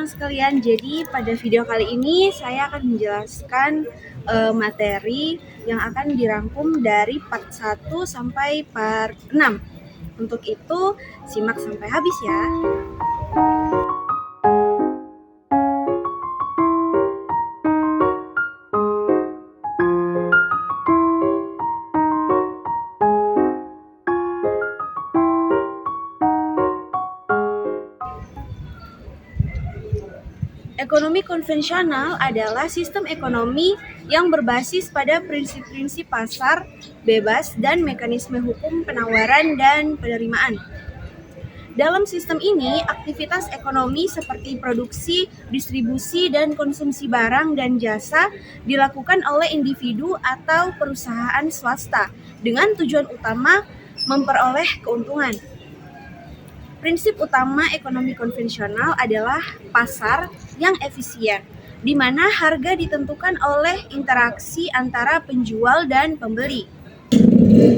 teman-teman sekalian, jadi pada video kali ini saya akan menjelaskan materi yang akan dirangkum dari part 1 sampai part 6. Untuk itu, simak sampai habis ya. Ekonomi konvensional adalah sistem ekonomi yang berbasis pada prinsip-prinsip pasar bebas dan mekanisme hukum penawaran dan penerimaan. Dalam sistem ini, aktivitas ekonomi seperti produksi, distribusi, dan konsumsi barang dan jasa dilakukan oleh individu atau perusahaan swasta dengan tujuan utama memperoleh keuntungan. Prinsip utama ekonomi konvensional adalah pasar yang efisien, di mana harga ditentukan oleh interaksi antara penjual dan pembeli.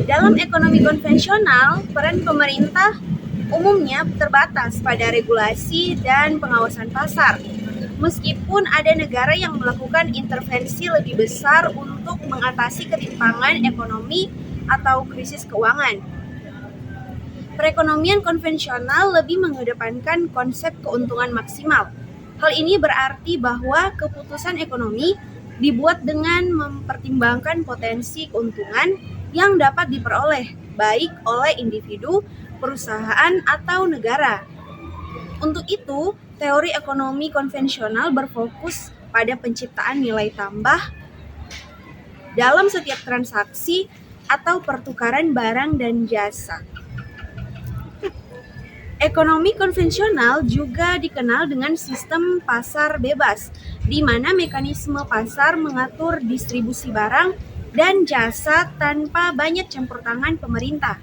Dalam ekonomi konvensional, peran pemerintah umumnya terbatas pada regulasi dan pengawasan pasar, meskipun ada negara yang melakukan intervensi lebih besar untuk mengatasi ketimpangan ekonomi atau krisis keuangan. Perekonomian konvensional lebih mengedepankan konsep keuntungan maksimal. Hal ini berarti bahwa keputusan ekonomi dibuat dengan mempertimbangkan potensi keuntungan yang dapat diperoleh, baik oleh individu, perusahaan, atau negara. Untuk itu, teori ekonomi konvensional berfokus pada penciptaan nilai tambah dalam setiap transaksi atau pertukaran barang dan jasa. Ekonomi konvensional juga dikenal dengan sistem pasar bebas, di mana mekanisme pasar mengatur distribusi barang dan jasa tanpa banyak campur tangan pemerintah.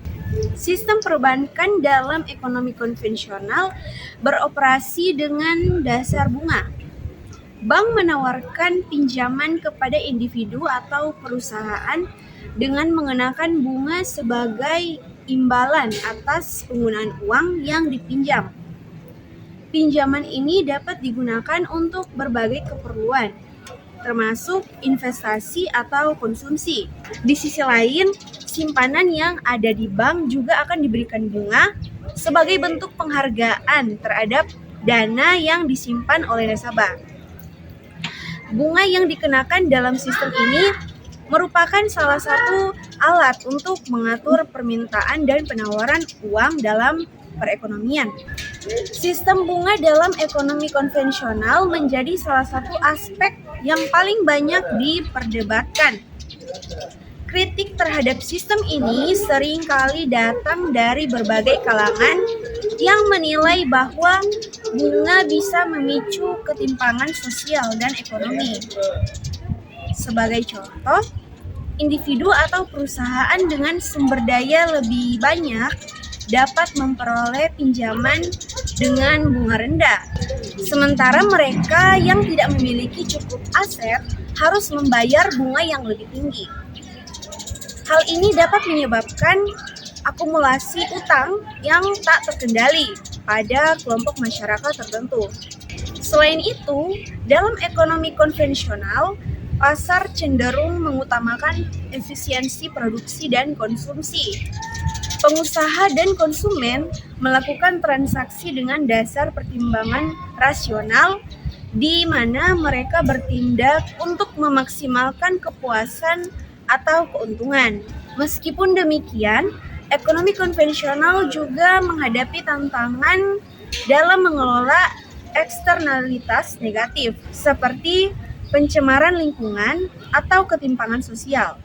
Sistem perbankan dalam ekonomi konvensional beroperasi dengan dasar bunga. Bank menawarkan pinjaman kepada individu atau perusahaan dengan mengenakan bunga sebagai imbalan atas penggunaan uang yang dipinjam. Pinjaman ini dapat digunakan untuk berbagai keperluan, termasuk investasi atau konsumsi. Di sisi lain, simpanan yang ada di bank juga akan diberikan bunga sebagai bentuk penghargaan terhadap dana yang disimpan oleh nasabah. Bunga yang dikenakan dalam sistem ini merupakan salah satu alat untuk mengatur permintaan dan penawaran uang dalam perekonomian. Sistem bunga dalam ekonomi konvensional menjadi salah satu aspek yang paling banyak diperdebatkan. Kritik terhadap sistem ini seringkali datang dari berbagai kalangan yang menilai bahwa bunga bisa memicu ketimpangan sosial dan ekonomi. Sebagai contoh, individu atau perusahaan dengan sumber daya lebih banyak dapat memperoleh pinjaman dengan bunga rendah, sementara mereka yang tidak memiliki cukup aset harus membayar bunga yang lebih tinggi. Hal ini dapat menyebabkan akumulasi utang yang tak terkendali pada kelompok masyarakat tertentu. Selain itu, dalam ekonomi konvensional, pasar cenderung mengutamakan efisiensi produksi dan konsumsi. Pengusaha dan konsumen melakukan transaksi dengan dasar pertimbangan rasional, di mana mereka bertindak untuk memaksimalkan kepuasan atau keuntungan. Meskipun demikian, ekonomi konvensional juga menghadapi tantangan dalam mengelola eksternalitas negatif, seperti pencemaran lingkungan atau ketimpangan sosial.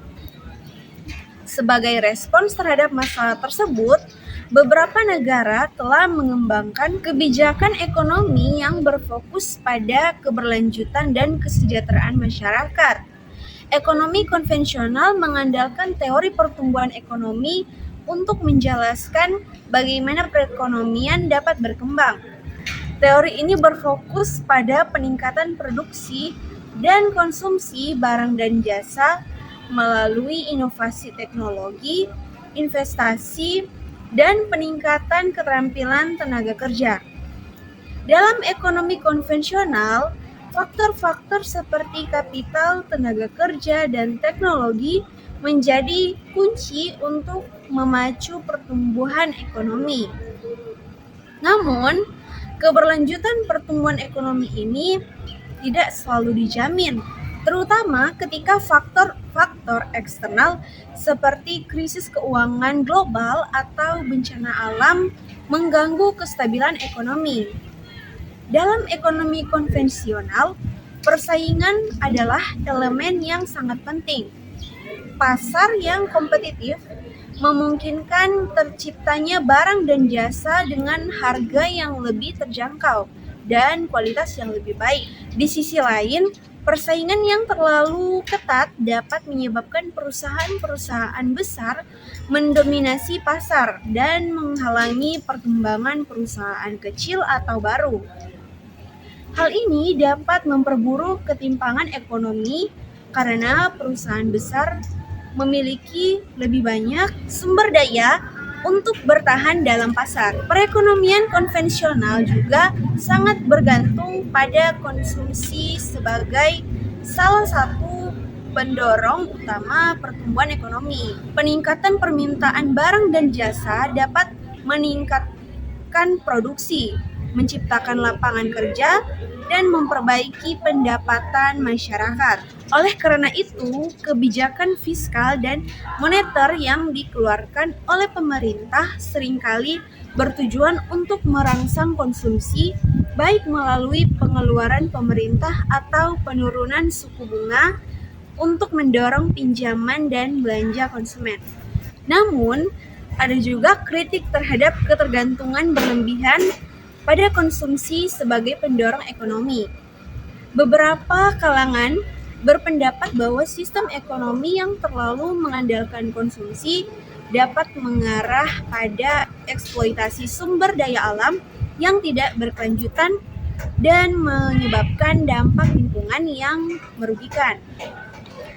Sebagai respons terhadap masalah tersebut, beberapa negara telah mengembangkan kebijakan ekonomi yang berfokus pada keberlanjutan dan kesejahteraan masyarakat. Ekonomi konvensional mengandalkan teori pertumbuhan ekonomi untuk menjelaskan bagaimana perekonomian dapat berkembang. Teori ini berfokus pada peningkatan produksi dan konsumsi barang dan jasa melalui inovasi teknologi, investasi, dan peningkatan keterampilan tenaga kerja. Dalam ekonomi konvensional, faktor-faktor seperti kapital, tenaga kerja, dan teknologi menjadi kunci untuk memacu pertumbuhan ekonomi. Namun, keberlanjutan pertumbuhan ekonomi ini tidak selalu dijamin, terutama ketika faktor-faktor eksternal seperti krisis keuangan global atau bencana alam mengganggu kestabilan ekonomi. Dalam ekonomi konvensional, persaingan adalah elemen yang sangat penting. Pasar yang kompetitif memungkinkan terciptanya barang dan jasa dengan harga yang lebih terjangkau dan kualitas yang lebih baik. Di sisi lain, persaingan yang terlalu ketat dapat menyebabkan perusahaan-perusahaan besar mendominasi pasar dan menghalangi perkembangan perusahaan kecil atau baru. Hal ini dapat memperburuk ketimpangan ekonomi karena perusahaan besar memiliki lebih banyak sumber daya untuk bertahan dalam pasar. Perekonomian konvensional juga sangat bergantung pada konsumsi sebagai salah satu pendorong utama pertumbuhan ekonomi. Peningkatan permintaan barang dan jasa dapat meningkatkan produksi, menciptakan lapangan kerja, dan memperbaiki pendapatan masyarakat. Oleh karena itu, kebijakan fiskal dan moneter yang dikeluarkan oleh pemerintah seringkali bertujuan untuk merangsang konsumsi, baik melalui pengeluaran pemerintah atau penurunan suku bunga untuk mendorong pinjaman dan belanja konsumen. Namun, ada juga kritik terhadap ketergantungan berlebihan pada konsumsi sebagai pendorong ekonomi. Beberapa kalangan berpendapat bahwa sistem ekonomi yang terlalu mengandalkan konsumsi dapat mengarah pada eksploitasi sumber daya alam yang tidak berkelanjutan dan menyebabkan dampak lingkungan yang merugikan.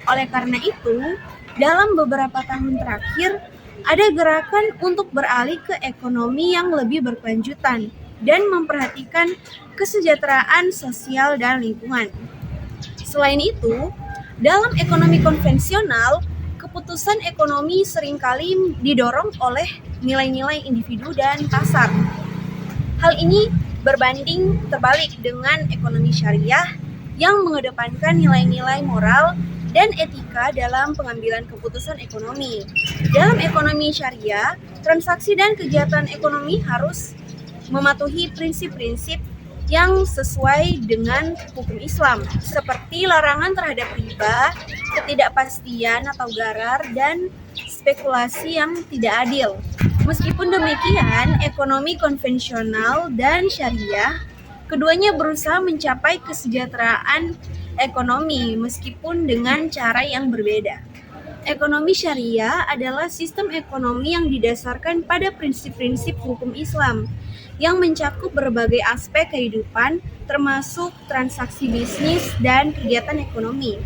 Oleh karena itu, dalam beberapa tahun terakhir, ada gerakan untuk beralih ke ekonomi yang lebih berkelanjutan dan memperhatikan kesejahteraan sosial dan lingkungan. Selain itu, dalam ekonomi konvensional, keputusan ekonomi seringkali didorong oleh nilai-nilai individu dan pasar. Hal ini berbanding terbalik dengan ekonomi syariah yang mengedepankan nilai-nilai moral dan etika dalam pengambilan keputusan ekonomi. Dalam ekonomi syariah, transaksi dan kegiatan ekonomi harus mematuhi prinsip-prinsip yang sesuai dengan hukum Islam, seperti larangan terhadap riba, ketidakpastian atau gharar, dan spekulasi yang tidak adil. Meskipun demikian, ekonomi konvensional dan syariah, keduanya berusaha mencapai kesejahteraan ekonomi meskipun dengan cara yang berbeda. Ekonomi syariah adalah sistem ekonomi yang didasarkan pada prinsip-prinsip hukum Islam yang mencakup berbagai aspek kehidupan, termasuk transaksi bisnis dan kegiatan ekonomi.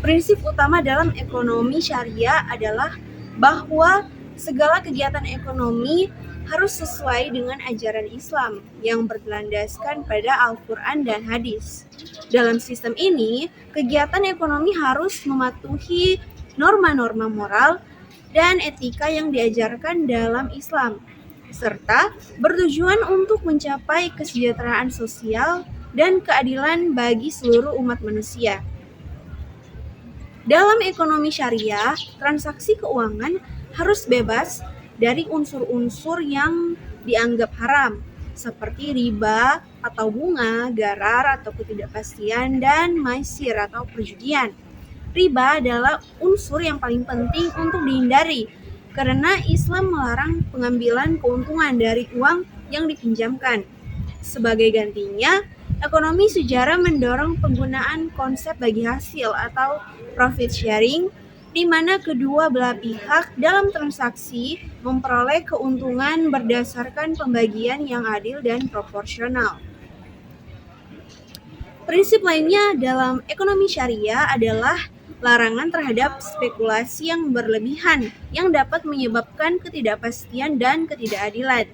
Prinsip utama dalam ekonomi syariah adalah bahwa segala kegiatan ekonomi harus sesuai dengan ajaran Islam yang berlandaskan pada Al-Quran dan hadis. Dalam sistem ini, kegiatan ekonomi harus mematuhi norma-norma moral dan etika yang diajarkan dalam Islam, serta bertujuan untuk mencapai kesejahteraan sosial dan keadilan bagi seluruh umat manusia. Dalam ekonomi syariah, transaksi keuangan harus bebas dari unsur-unsur yang dianggap haram, seperti riba atau bunga, gharar atau ketidakpastian, dan maisir atau perjudian. Riba adalah unsur yang paling penting untuk dihindari, karena Islam melarang pengambilan keuntungan dari uang yang dipinjamkan. Sebagai gantinya, ekonomi sejarah mendorong penggunaan konsep bagi hasil atau profit sharing, di mana kedua belah pihak dalam transaksi memperoleh keuntungan berdasarkan pembagian yang adil dan proporsional. Prinsip lainnya dalam ekonomi syariah adalah larangan terhadap spekulasi yang berlebihan yang dapat menyebabkan ketidakpastian dan ketidakadilan.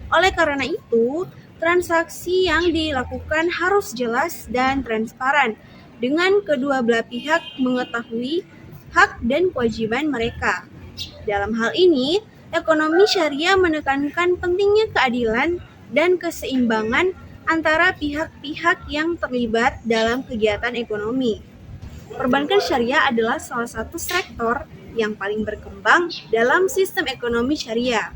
Oleh karena itu, Transaksi yang dilakukan harus jelas dan transparan, dengan kedua belah pihak mengetahui hak dan kewajiban mereka. Dalam hal ini, ekonomi syariah menekankan pentingnya keadilan dan keseimbangan antara pihak-pihak yang terlibat dalam kegiatan ekonomi. Perbankan syariah adalah salah satu sektor yang paling berkembang dalam sistem ekonomi syariah.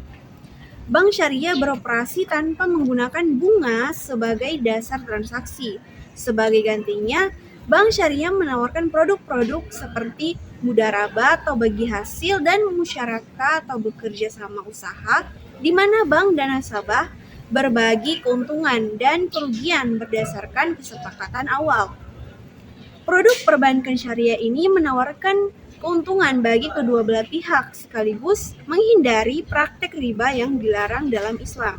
Bank syariah beroperasi tanpa menggunakan bunga sebagai dasar transaksi. Sebagai gantinya, bank syariah menawarkan produk-produk seperti mudharabah atau bagi hasil dan musyarakah atau bekerja sama usaha, di mana bank dan nasabah berbagi keuntungan dan kerugian berdasarkan kesepakatan awal. Produk perbankan syariah ini menawarkan keuntungan bagi kedua belah pihak sekaligus menghindari praktek riba yang dilarang dalam Islam.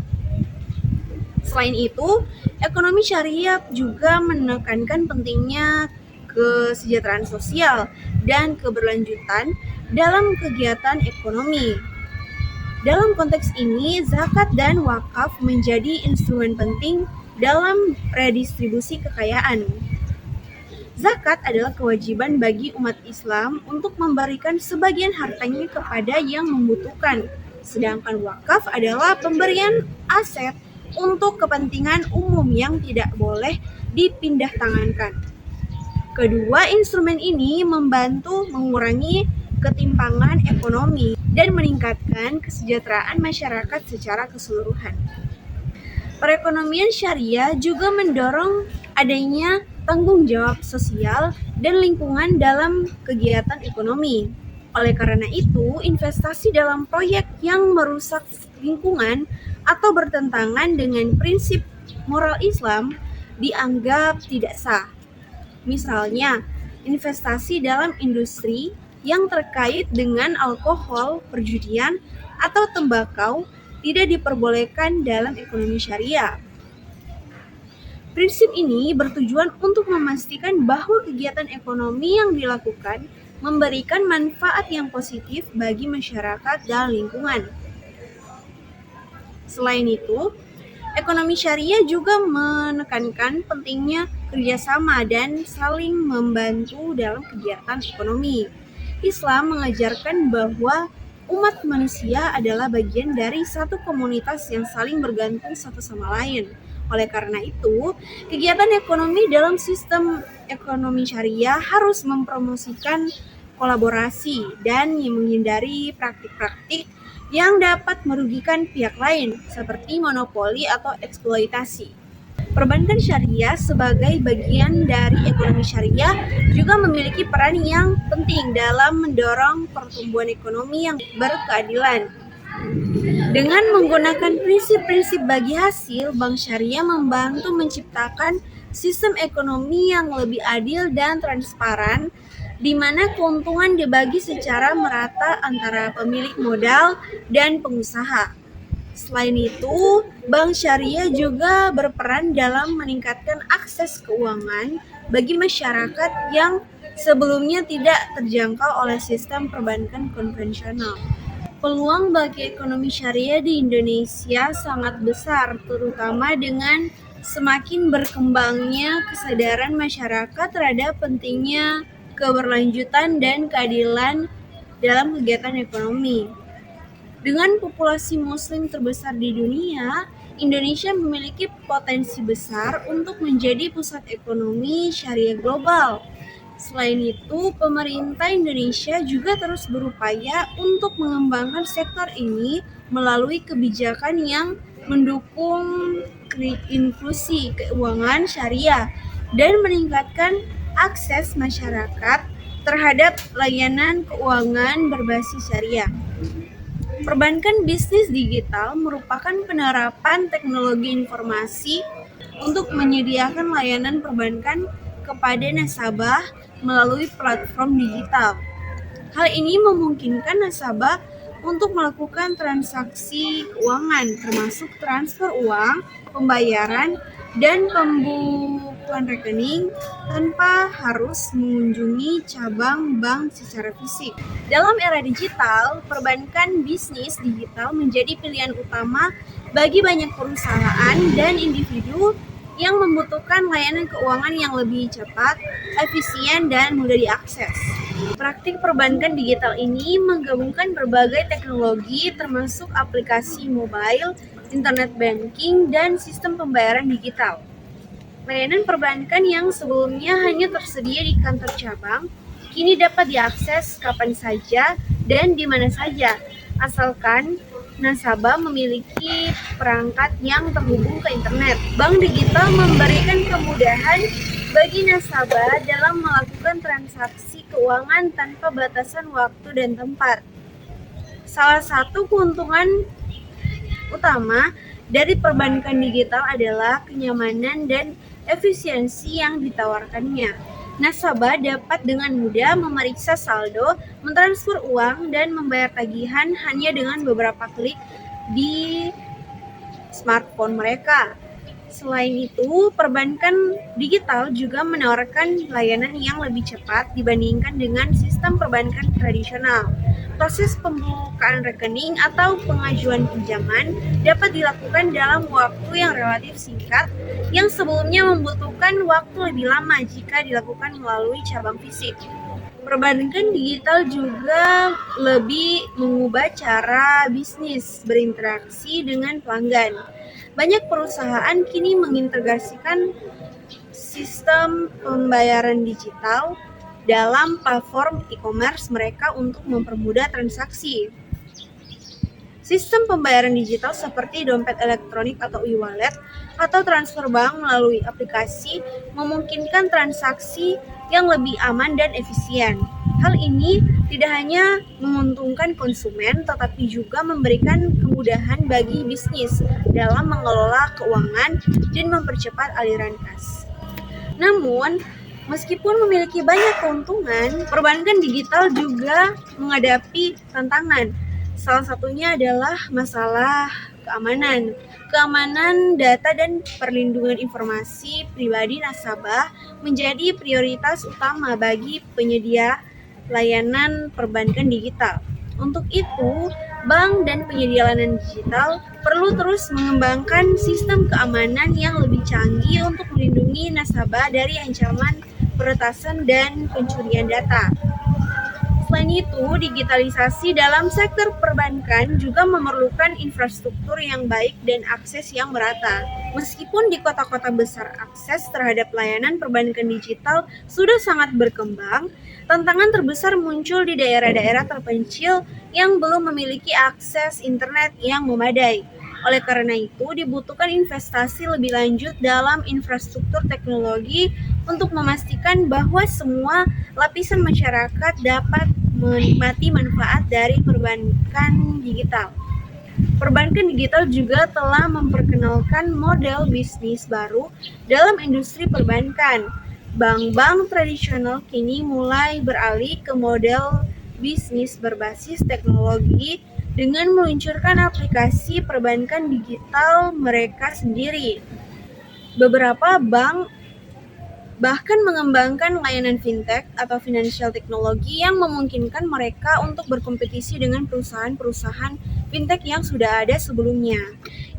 Selain itu, ekonomi syariah juga menekankan pentingnya kesejahteraan sosial dan keberlanjutan dalam kegiatan ekonomi. Dalam konteks ini, zakat dan wakaf menjadi instrumen penting dalam redistribusi kekayaan. Zakat adalah kewajiban bagi umat Islam untuk memberikan sebagian hartanya kepada yang membutuhkan, sedangkan wakaf adalah pemberian aset untuk kepentingan umum yang tidak boleh dipindahtangankan. Kedua instrumen ini membantu mengurangi ketimpangan ekonomi dan meningkatkan kesejahteraan masyarakat secara keseluruhan. Perekonomian syariah juga mendorong adanya tanggung jawab sosial dan lingkungan dalam kegiatan ekonomi. Oleh karena itu, investasi dalam proyek yang merusak lingkungan atau bertentangan dengan prinsip moral Islam dianggap tidak sah. Misalnya, investasi dalam industri yang terkait dengan alkohol, perjudian, atau tembakau tidak diperbolehkan dalam ekonomi syariah. Prinsip ini bertujuan untuk memastikan bahwa kegiatan ekonomi yang dilakukan memberikan manfaat yang positif bagi masyarakat dan lingkungan. Selain itu, ekonomi syariah juga menekankan pentingnya kerjasama dan saling membantu dalam kegiatan ekonomi. Islam mengajarkan bahwa umat manusia adalah bagian dari satu komunitas yang saling bergantung satu sama lain. Oleh karena itu, kegiatan ekonomi dalam sistem ekonomi syariah harus mempromosikan kolaborasi dan menghindari praktik-praktik yang dapat merugikan pihak lain, seperti monopoli atau eksploitasi. Perbankan syariah sebagai bagian dari ekonomi syariah juga memiliki peran yang penting dalam mendorong pertumbuhan ekonomi yang berkeadilan. Dengan menggunakan prinsip-prinsip bagi hasil, bank syariah membantu menciptakan sistem ekonomi yang lebih adil dan transparan, di mana keuntungan dibagi secara merata antara pemilik modal dan pengusaha. Selain itu, bank syariah juga berperan dalam meningkatkan akses keuangan bagi masyarakat yang sebelumnya tidak terjangkau oleh sistem perbankan konvensional. Peluang bagi ekonomi syariah di Indonesia sangat besar, terutama dengan semakin berkembangnya kesadaran masyarakat terhadap pentingnya keberlanjutan dan keadilan dalam kegiatan ekonomi. Dengan populasi muslim terbesar di dunia, Indonesia memiliki potensi besar untuk menjadi pusat ekonomi syariah global. Selain itu, pemerintah Indonesia juga terus berupaya untuk mengembangkan sektor ini melalui kebijakan yang mendukung inklusi keuangan syariah dan meningkatkan akses masyarakat terhadap layanan keuangan berbasis syariah. Perbankan bisnis digital merupakan penerapan teknologi informasi untuk menyediakan layanan perbankan kepada nasabah melalui platform digital. Hal ini memungkinkan nasabah untuk melakukan transaksi keuangan, termasuk transfer uang, pembayaran, dan pembukuan rekening tanpa harus mengunjungi cabang bank secara fisik. Dalam era digital, perbankan bisnis digital menjadi pilihan utama bagi banyak perusahaan dan individu yang membutuhkan layanan keuangan yang lebih cepat, efisien, dan mudah diakses. Praktik perbankan digital ini menggabungkan berbagai teknologi termasuk aplikasi mobile, internet banking, dan sistem pembayaran digital. Layanan perbankan yang sebelumnya hanya tersedia di kantor cabang, kini dapat diakses kapan saja dan di mana saja, asalkan nasabah memiliki perangkat yang terhubung ke internet. Bank digital memberikan kemudahan bagi nasabah dalam melakukan transaksi keuangan tanpa batasan waktu dan tempat. Salah satu keuntungan utama dari perbankan digital adalah kenyamanan dan efisiensi yang ditawarkannya. Nasabah dapat dengan mudah memeriksa saldo, mentransfer uang, dan membayar tagihan hanya dengan beberapa klik di smartphone mereka. Selain itu, perbankan digital juga menawarkan layanan yang lebih cepat dibandingkan dengan sistem perbankan tradisional. Proses pembukaan rekening atau pengajuan pinjaman dapat dilakukan dalam waktu yang relatif singkat, yang sebelumnya membutuhkan waktu lebih lama jika dilakukan melalui cabang fisik. Perbankan digital juga lebih mengubah cara bisnis berinteraksi dengan pelanggan. Banyak perusahaan kini mengintegrasikan sistem pembayaran digital dalam platform e-commerce mereka untuk mempermudah transaksi. Sistem pembayaran digital seperti dompet elektronik atau e-wallet atau transfer bank melalui aplikasi memungkinkan transaksi yang lebih aman dan efisien. Hal ini tidak hanya menguntungkan konsumen, tetapi juga memberikan kemudahan bagi bisnis dalam mengelola keuangan dan mempercepat aliran kas. Namun, meskipun memiliki banyak keuntungan, perbankan digital juga menghadapi tantangan. Salah satunya adalah masalah keamanan. Keamanan data dan perlindungan informasi pribadi nasabah menjadi prioritas utama bagi penyedia layanan perbankan digital. Untuk itu, bank dan penyedia layanan digital perlu terus mengembangkan sistem keamanan yang lebih canggih untuk melindungi nasabah dari ancaman peretasan dan pencurian data. Selain itu, digitalisasi dalam sektor perbankan juga memerlukan infrastruktur yang baik dan akses yang merata. Meskipun di kota-kota besar akses terhadap layanan perbankan digital sudah sangat berkembang, tantangan terbesar muncul di daerah-daerah terpencil yang belum memiliki akses internet yang memadai. Oleh karena itu, dibutuhkan investasi lebih lanjut dalam infrastruktur teknologi untuk memastikan bahwa semua lapisan masyarakat dapat menikmati manfaat dari perbankan digital. Perbankan digital juga telah memperkenalkan model bisnis baru dalam industri perbankan. Bank-bank tradisional kini mulai beralih ke model bisnis berbasis teknologi dengan meluncurkan aplikasi perbankan digital mereka sendiri. Beberapa bank bahkan mengembangkan layanan fintech atau financial technology yang memungkinkan mereka untuk berkompetisi dengan perusahaan-perusahaan fintech yang sudah ada sebelumnya.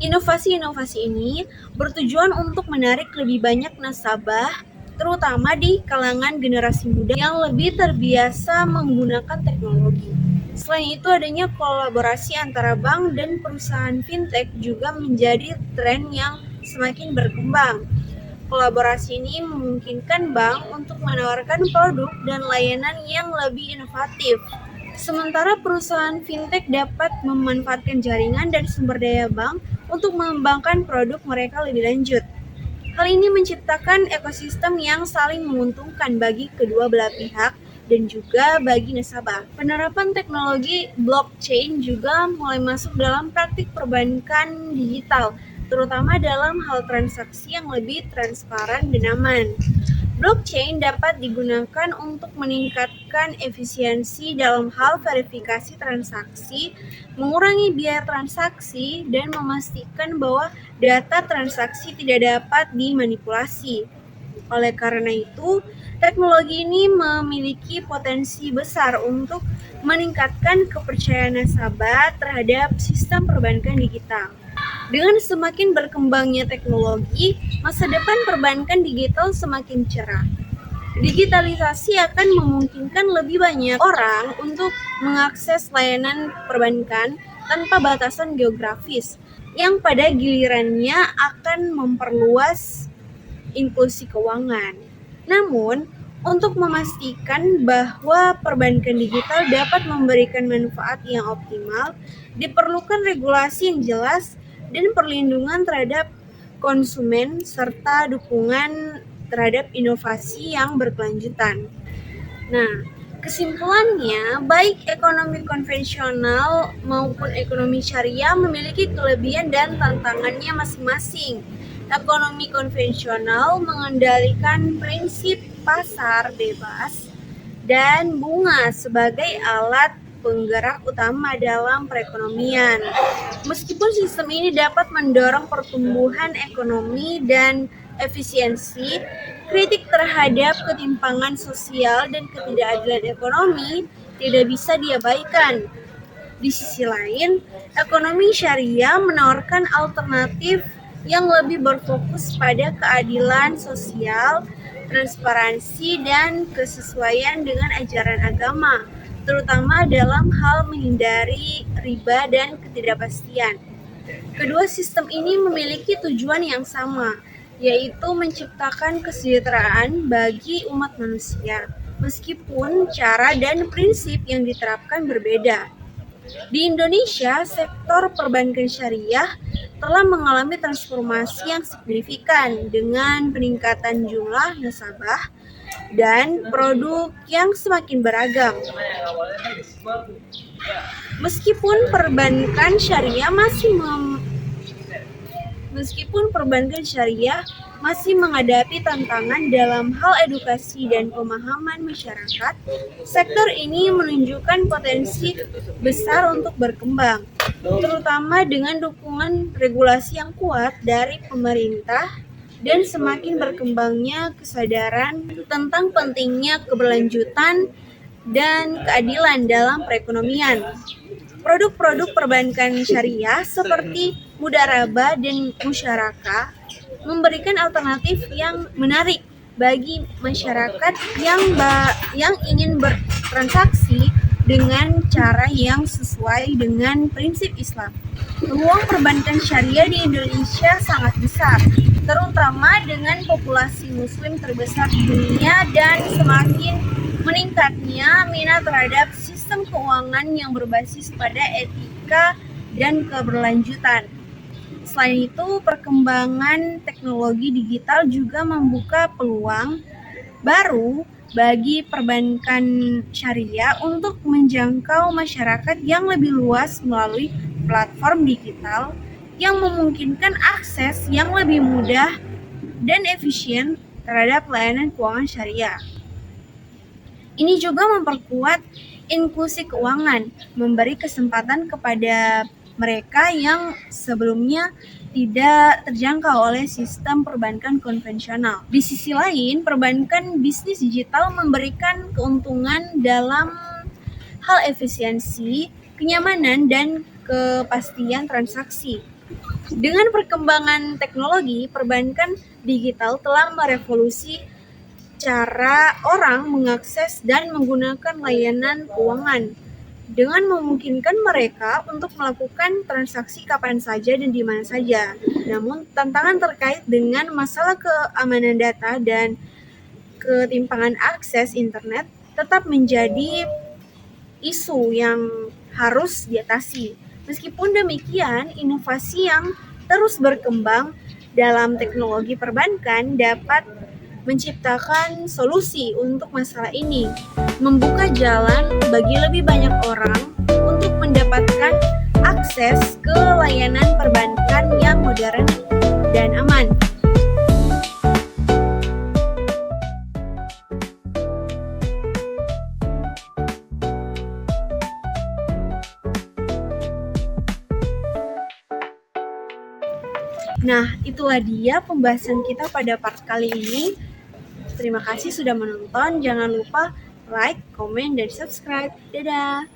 Inovasi-inovasi ini bertujuan untuk menarik lebih banyak nasabah, terutama di kalangan generasi muda yang lebih terbiasa menggunakan teknologi. Selain itu, adanya kolaborasi antara bank dan perusahaan fintech juga menjadi tren yang semakin berkembang. Kolaborasi ini memungkinkan bank untuk menawarkan produk dan layanan yang lebih inovatif. Sementara perusahaan fintech dapat memanfaatkan jaringan dan sumber daya bank untuk mengembangkan produk mereka lebih lanjut. Hal ini menciptakan ekosistem yang saling menguntungkan bagi kedua belah pihak dan juga bagi nasabah. Penerapan teknologi blockchain juga mulai masuk dalam praktik perbankan digital, terutama dalam hal transaksi yang lebih transparan dan aman. Blockchain dapat digunakan untuk meningkatkan efisiensi dalam hal verifikasi transaksi, mengurangi biaya transaksi, dan memastikan bahwa data transaksi tidak dapat dimanipulasi. Oleh karena itu, teknologi ini memiliki potensi besar untuk meningkatkan kepercayaan nasabah terhadap sistem perbankan digital. Dengan semakin berkembangnya teknologi, masa depan perbankan digital semakin cerah. Digitalisasi akan memungkinkan lebih banyak orang untuk mengakses layanan perbankan tanpa batasan geografis, yang pada gilirannya akan memperluas inklusi keuangan. Namun, untuk memastikan bahwa perbankan digital dapat memberikan manfaat yang optimal, diperlukan regulasi yang jelas dan perlindungan terhadap konsumen serta dukungan terhadap inovasi yang berkelanjutan. Nah, kesimpulannya, baik ekonomi konvensional maupun ekonomi syariah memiliki kelebihan dan tantangannya masing-masing. Ekonomi konvensional mengendalikan prinsip pasar bebas dan bunga sebagai alat penggerak utama dalam perekonomian. Meskipun sistem ini dapat mendorong pertumbuhan ekonomi dan efisiensi, kritik terhadap ketimpangan sosial dan ketidakadilan ekonomi tidak bisa diabaikan. Di sisi lain, ekonomi syariah menawarkan alternatif yang lebih berfokus pada keadilan sosial, transparansi, dan kesesuaian dengan ajaran agama, terutama dalam hal menghindari riba dan ketidakpastian. Kedua sistem ini memiliki tujuan yang sama, yaitu menciptakan kesejahteraan bagi umat manusia, meskipun cara dan prinsip yang diterapkan berbeda. Di Indonesia, sektor perbankan syariah telah mengalami transformasi yang signifikan dengan peningkatan jumlah nasabah dan produk yang semakin beragam. Meskipun perbankan syariah masih menghadapi tantangan dalam hal edukasi dan pemahaman masyarakat, sektor ini menunjukkan potensi besar untuk berkembang, terutama dengan dukungan regulasi yang kuat dari pemerintah dan semakin berkembangnya kesadaran tentang pentingnya keberlanjutan dan keadilan dalam perekonomian. Produk-produk perbankan syariah seperti mudharabah dan musyarakah memberikan alternatif yang menarik bagi masyarakat yang ingin bertransaksi dengan cara yang sesuai dengan prinsip Islam. Ruang perbankan syariah di Indonesia sangat besar, terutama dengan populasi muslim terbesar di dunia dan semakin meningkatnya minat terhadap sistem keuangan yang berbasis pada etika dan keberlanjutan. Selain itu, perkembangan teknologi digital juga membuka peluang baru bagi perbankan syariah untuk menjangkau masyarakat yang lebih luas melalui platform digital yang memungkinkan akses yang lebih mudah dan efisien terhadap layanan keuangan syariah. Ini juga memperkuat inklusi keuangan, memberi kesempatan kepada mereka yang sebelumnya tidak terjangkau oleh sistem perbankan konvensional. Di sisi lain, perbankan bisnis digital memberikan keuntungan dalam hal efisiensi, kenyamanan, dan kepastian transaksi. Dengan perkembangan teknologi, perbankan digital telah merevolusi cara orang mengakses dan menggunakan layanan keuangan, dengan memungkinkan mereka untuk melakukan transaksi kapan saja dan di mana saja. Namun, tantangan terkait dengan masalah keamanan data dan ketimpangan akses internet tetap menjadi isu yang harus diatasi. Meskipun demikian, inovasi yang terus berkembang dalam teknologi perbankan dapat menciptakan solusi untuk masalah ini, membuka jalan bagi lebih banyak orang untuk mendapatkan akses ke layanan perbankan yang modern dan aman. Nah, itulah dia pembahasan kita pada part kali ini Terima kasih sudah menonton. Jangan lupa like, komen, dan subscribe. Dadah!